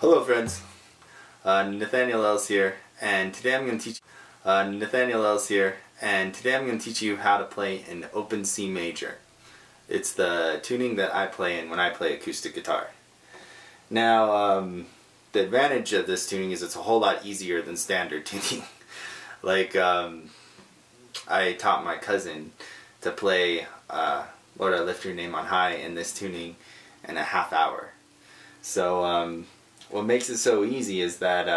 Hello friends, Nathaniel Ellis here, and today I'm going to teach you how to play an open C major. It's the tuning that I play in when I play acoustic guitar. Now, the advantage of this tuning is it's a whole lot easier than standard tuning. Like, I taught my cousin to play Lord I Lift Your Name on High in this tuning in a half hour. So, what makes it so easy is that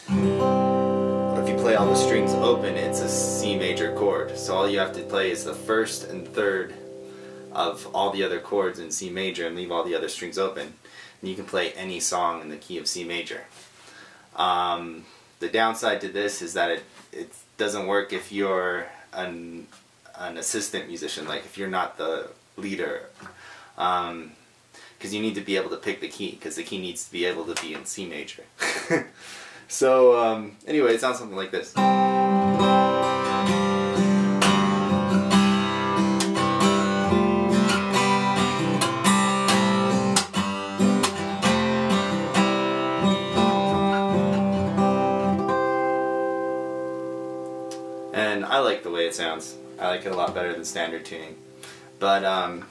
if you play all the strings open, it's a C major chord. So all you have to play is the first and third of all the other chords in C major and leave all the other strings open. And you can play any song in the key of C major. The downside to this is that it doesn't work if you're an assistant musician, like if you're not the leader. Because you need to be able to pick the key, because the key needs to be able to be in C major. So anyway, it sounds something like this. And I like the way it sounds. I like it a lot better than standard tuning. But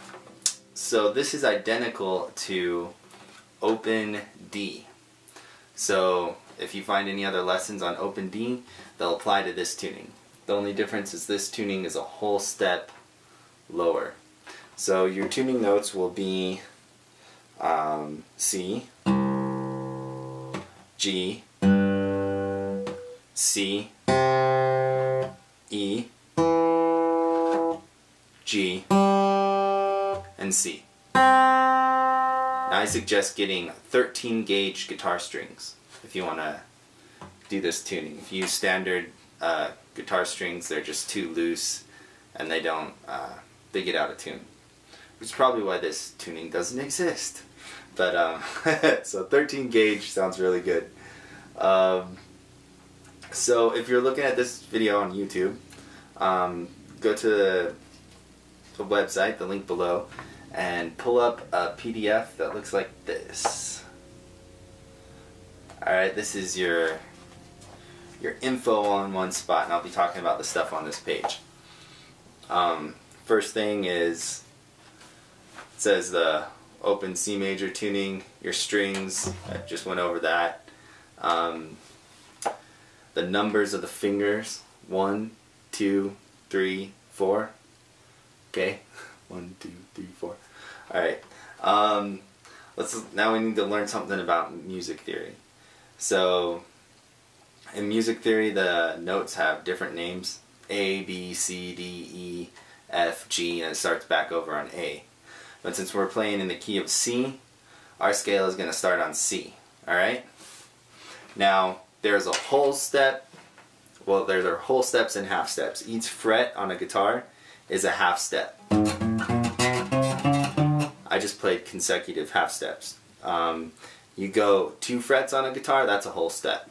so this is identical to open D. So if you find any other lessons on open D, they'll apply to this tuning. The only difference is this tuning is a whole step lower. So your tuning notes will be C, G, C, E, G, and C. Now I suggest getting 13 gauge guitar strings if you want to do this tuning. If you use standard guitar strings, they're just too loose and they don't, they get out of tune. Which is probably why this tuning doesn't exist. But so 13 gauge sounds really good. So if you're looking at this video on YouTube, go to the website, the link below, and pull up a PDF that looks like this. Alright, this is your info all in one spot, and I'll be talking about the stuff on this page. First thing is, it says the open C major tuning, your strings, I just went over that. The numbers of the fingers, 1, 2, 3, 4. Okay, 1, 2, 3, 4. All right. Now we need to learn something about music theory. So, in music theory, the notes have different names: A, B, C, D, E, F, G, and it starts back over on A. But since we're playing in the key of C, our scale is going to start on C. All right. Now, there's a whole step. Well, there are whole steps and half steps. Each fret on a guitar is a half step. I just played consecutive half steps. You go 2 frets on a guitar, that's a whole step.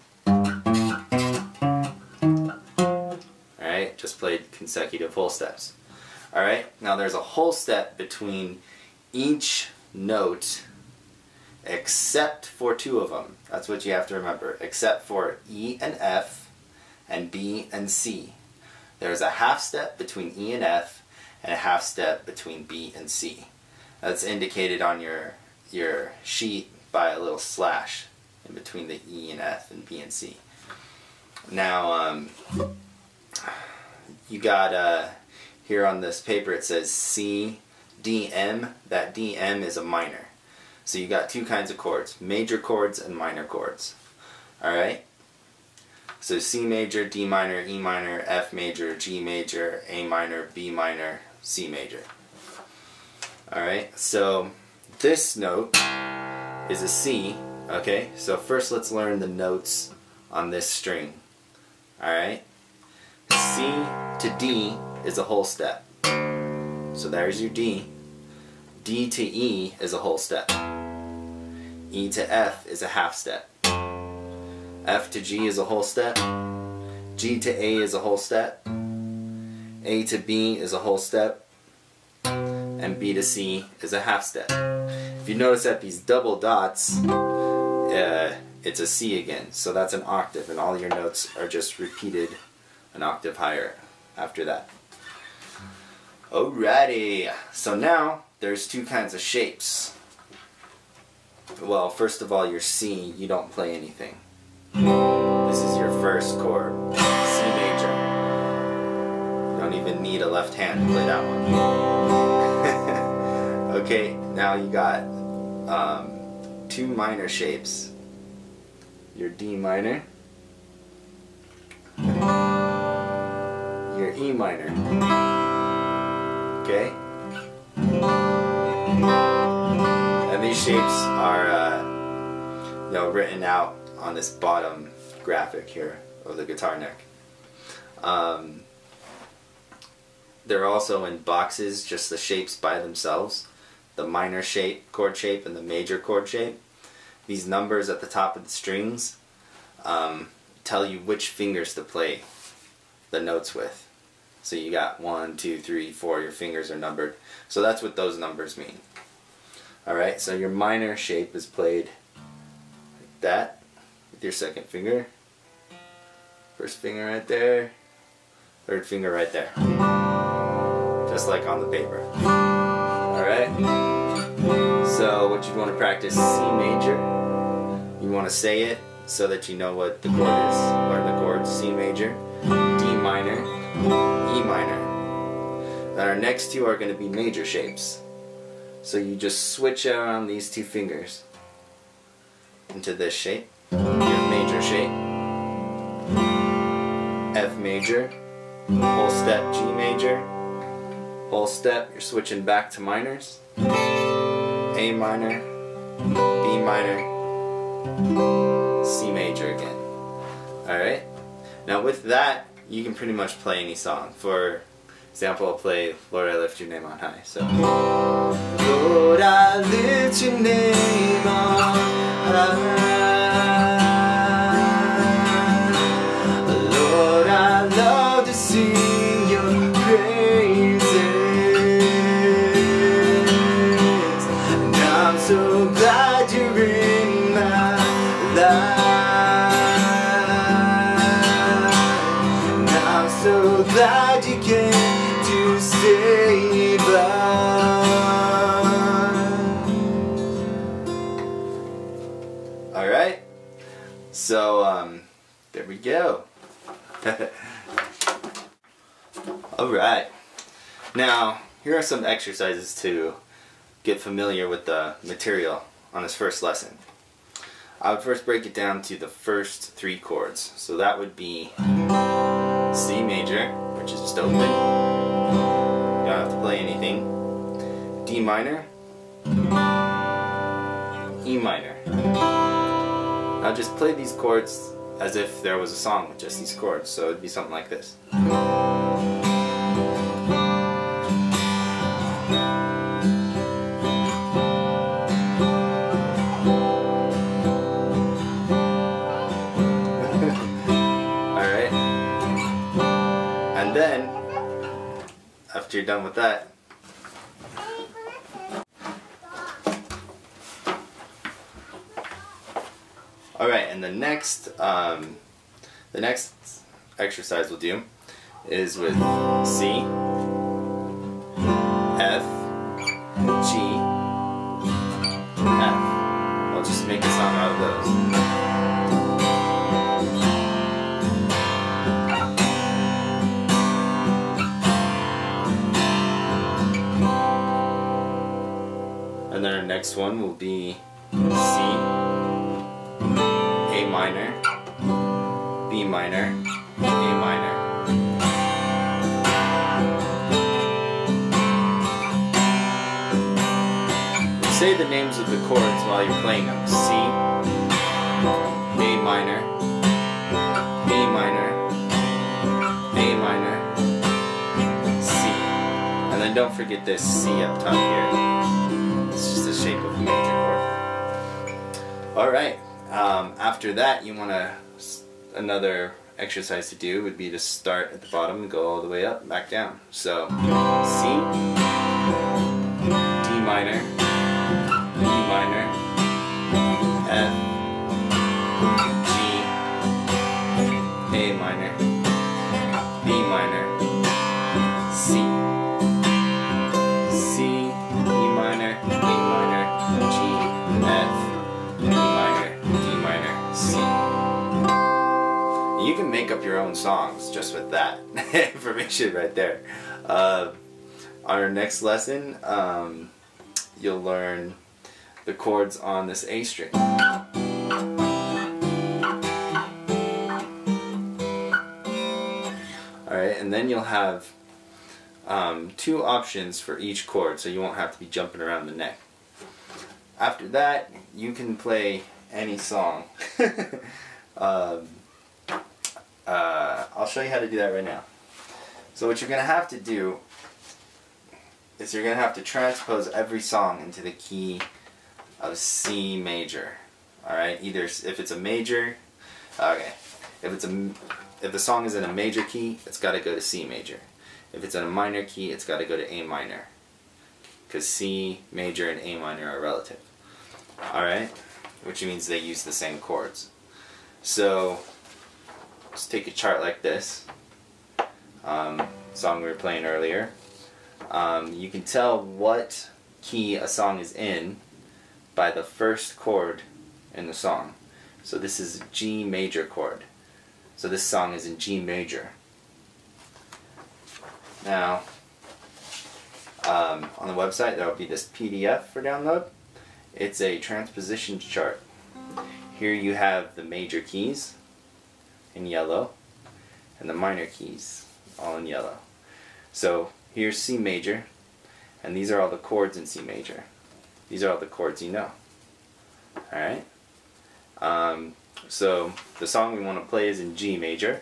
Alright, just played consecutive whole steps. Alright, now there's a whole step between each note except for 2 of them. That's what you have to remember. Except for E and F and B and C. There's a half step between E and F and a half step between B and C. That's indicated on your sheet by a little slash in between the E and F and B and C. Now, you got here on this paper it says C, D, M. That D, M is a minor. So you got 2 kinds of chords, major chords and minor chords. Alright? So C major, D minor, E minor, F major, G major, A minor, B minor, C major. Alright, so this note is a C, okay? So first let's learn the notes on this string. Alright? C to D is a whole step. So there's your D. D to E is a whole step. E to F is a half step. F to G is a whole step. G to A is a whole step. A to B is a whole step. And B to C is a half step. If you notice that these double dots it's a C again. So that's an octave, and all your notes are just repeated an octave higher after that. Alrighty, so now there's two kinds of shapes. Well, first of all, your C, you don't play anything. This is your first chord, C major. You don't even need a left hand to play that one. Okay, now you got two minor shapes. Your D minor, your E minor. Okay? And these shapes are written out on this bottom graphic here of the guitar neck. They're also in boxes, just the shapes by themselves. The minor shape, chord shape, and the major chord shape. These numbers at the top of the strings tell you which fingers to play the notes with. So you got 1, 2, 3, 4, your fingers are numbered. So that's what those numbers mean. Alright, so your minor shape is played like that, with your second finger. First finger right there, third finger right there. Just like on the paper. Alright? So what you want to practice, C major. You want to say it so that you know what the chord is, or the chords, C major, D minor, E minor. Then our next two are going to be major shapes. So you just switch around these two fingers into this shape, your major shape, F major, whole step G major, whole step, you're switching back to minors, A minor, B minor, C major again. Alright? Now with that, you can pretty much play any song. For example, I'll play Lord, I Lift Your Name on High. So, Lord, I lift your name on high. Lord, I love to sing your praises. And I'm so glad you're in my life. And I'm so glad you came to save us. Alright, so there we go. Alright, now here are some exercises to get familiar with the material on this first lesson. I would first break it down to the first three chords. So that would be C major, which is just open. You don't have to play anything. D minor, E minor. Now just play these chords as if there was a song with just these chords. So it'd be something like this. Alright. And then, after you're done with that, alright, and the next exercise we'll do is with C, F, G, F. I'll just make a song out of those. And then our next one will be C, A minor, B minor, A minor. Say the names of the chords while you're playing them. C, A minor, B minor, A minor, C. And then don't forget this C up top here. It's just the shape of a major chord. Alright, after that you want to, another exercise to do would be to start at the bottom and go all the way up, back down. So, C, D minor, E minor, F, your own songs just with that information right there. On our next lesson, you'll learn the chords on this A string. Alright, and then you'll have 2 options for each chord, so you won't have to be jumping around the neck. After that, you can play any song. I'll show you how to do that right now. So what you're going to have to do is you're going to have to transpose every song into the key of C major. Alright, either if it's a major, okay, if the song is in a major key, it's got to go to C major. If it's in a minor key, it's got to go to A minor, because C major and A minor are relative. Alright, which means they use the same chords. So let's take a chart like this, song we were playing earlier. You can tell what key a song is in by the first chord in the song. So this is G major chord. So this song is in G major. Now, on the website there will be this PDF for download. It's a transposition chart. Here you have the major keys in yellow and the minor keys all in yellow. So here's C major, and these are all the chords in C major. These are all the chords you know. Alright? So the song we want to play is in G major.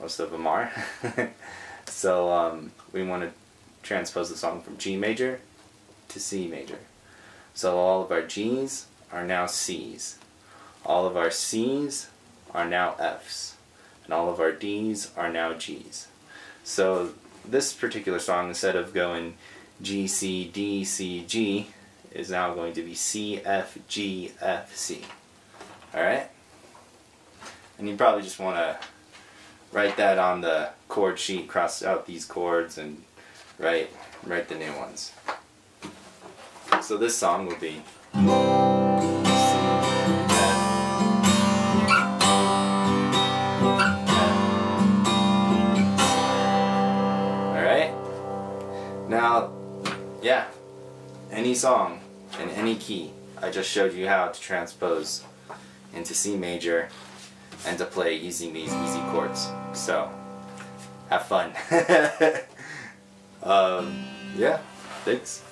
Most of them are. So we want to transpose the song from G major to C major. So all of our G's are now C's. All of our C's are now F's. And all of our D's are now G's. So this particular song, instead of going G, C, D, C, G, is now going to be C, F, G, F, C. Alright? And you probably just want to write that on the chord sheet, cross out these chords, and write the new ones. So this song will be C, Now, yeah, any song in any key, I just showed you how to transpose into C major and to play using these easy chords. So, have fun. Yeah, thanks.